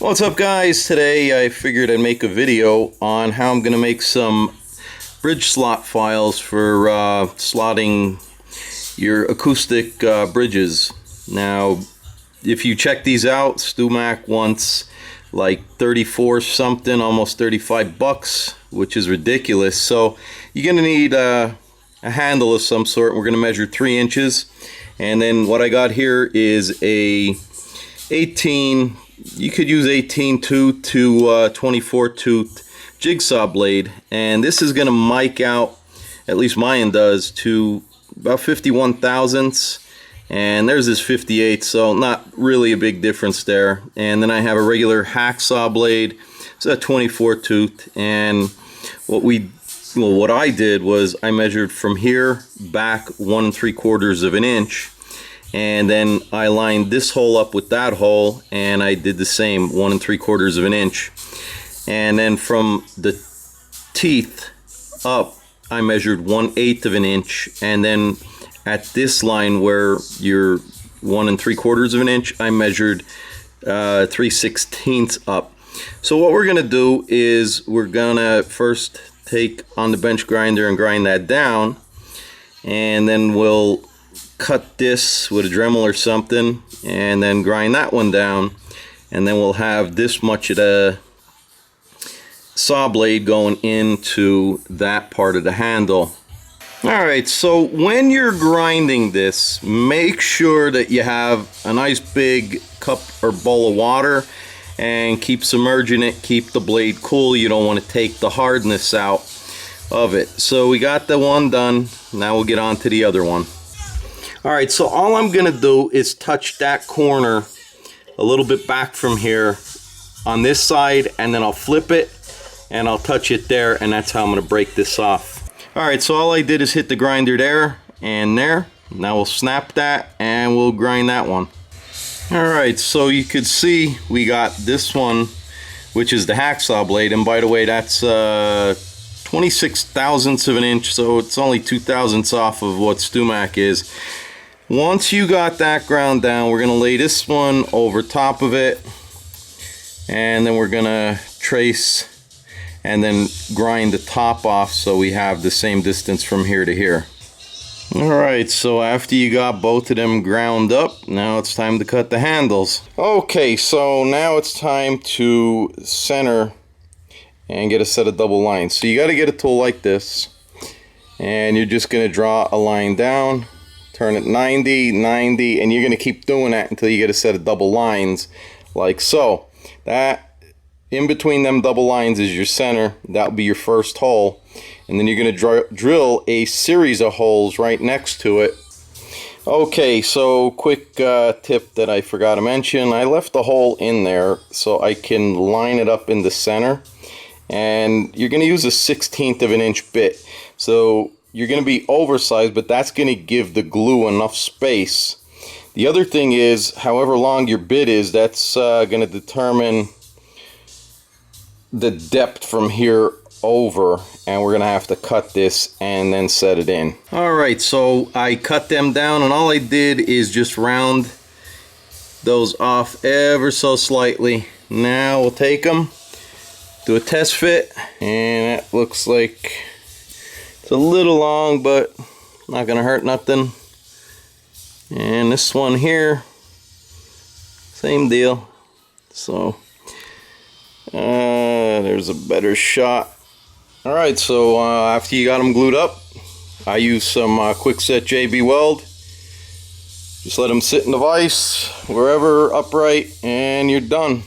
What's up, guys? Today I figured I'd make a video on how I'm gonna make some bridge slot files for slotting your acoustic bridges. Now, if you check these out, StewMac wants like 34 something, almost 35 bucks, which is ridiculous. So you're gonna need a handle of some sort. We're gonna measure 3 inches, and then what I got here is a 18, you could use 18 tooth to 24 tooth jigsaw blade, and this is going to mic out, at least mine does, to about 51 thousandths, and there's this 58, so not really a big difference there. And then I have a regular hacksaw blade, it's a 24 tooth, and what I did was I measured from here back 1 3/4 of an inch, and then I lined this hole up with that hole, and I did the same, 1 3/4 of an inch. And then from the teeth up, I measured 1/8 of an inch, and then at this line where you're 1 3/4 of an inch, I measured 3/16 up. So what we're gonna do is we're gonna first take on the bench grinder and grind that down, and then we'll cut this with a Dremel or something, and then grind that one down, and then we'll have this much of the saw blade going into that part of the handle. Alright, so when you're grinding this, make sure that you have a nice big cup or bowl of water and keep submerging it, keep the blade cool. You don't want to take the hardness out of it. So we got the one done, now we'll get on to the other one. Alright, so all I'm going to do is touch that corner a little bit back from here on this side, and then I'll flip it and I'll touch it there, and that's how I'm going to break this off. Alright, so all I did is hit the grinder there and there. Now we'll snap that and we'll grind that one. Alright, so you could see we got this one, which is the hacksaw blade, and by the way, that's 26 thousandths of an inch, so it's only 2 thousandths off of what StewMac is. Once you got that ground down, we're going to lay this one over top of it, and then we're going to trace and then grind the top off so we have the same distance from here to here. Alright, so after you got both of them ground up, now it's time to cut the handles. Okay, so now it's time to center and get a set of double lines. So you got to get a tool like this, and you're just going to draw a line down, turn it 90, 90, and you're going to keep doing that until you get a set of double lines like so. That in between them double lines is your center. That'll be your first hole, and then you're going to drill a series of holes right next to it. Okay, so quick tip that I forgot to mention, I left the hole in there so I can line it up in the center, and you're going to use a 1/16 of an inch bit. So you're going to be oversized, but that's going to give the glue enough space. The other thing is, however long your bit is, that's going to determine the depth from here over, and we're going to have to cut this and then set it in. Alright, so I cut them down, and all I did is just round those off ever so slightly. Now we'll take them, do a test fit, and it looks like it's a little long, but not gonna hurt nothing. And this one here, same deal. So there's a better shot. Alright, so after you got them glued up, I use some Kwikset JB Weld. Just let them sit in the vise wherever upright, and you're done.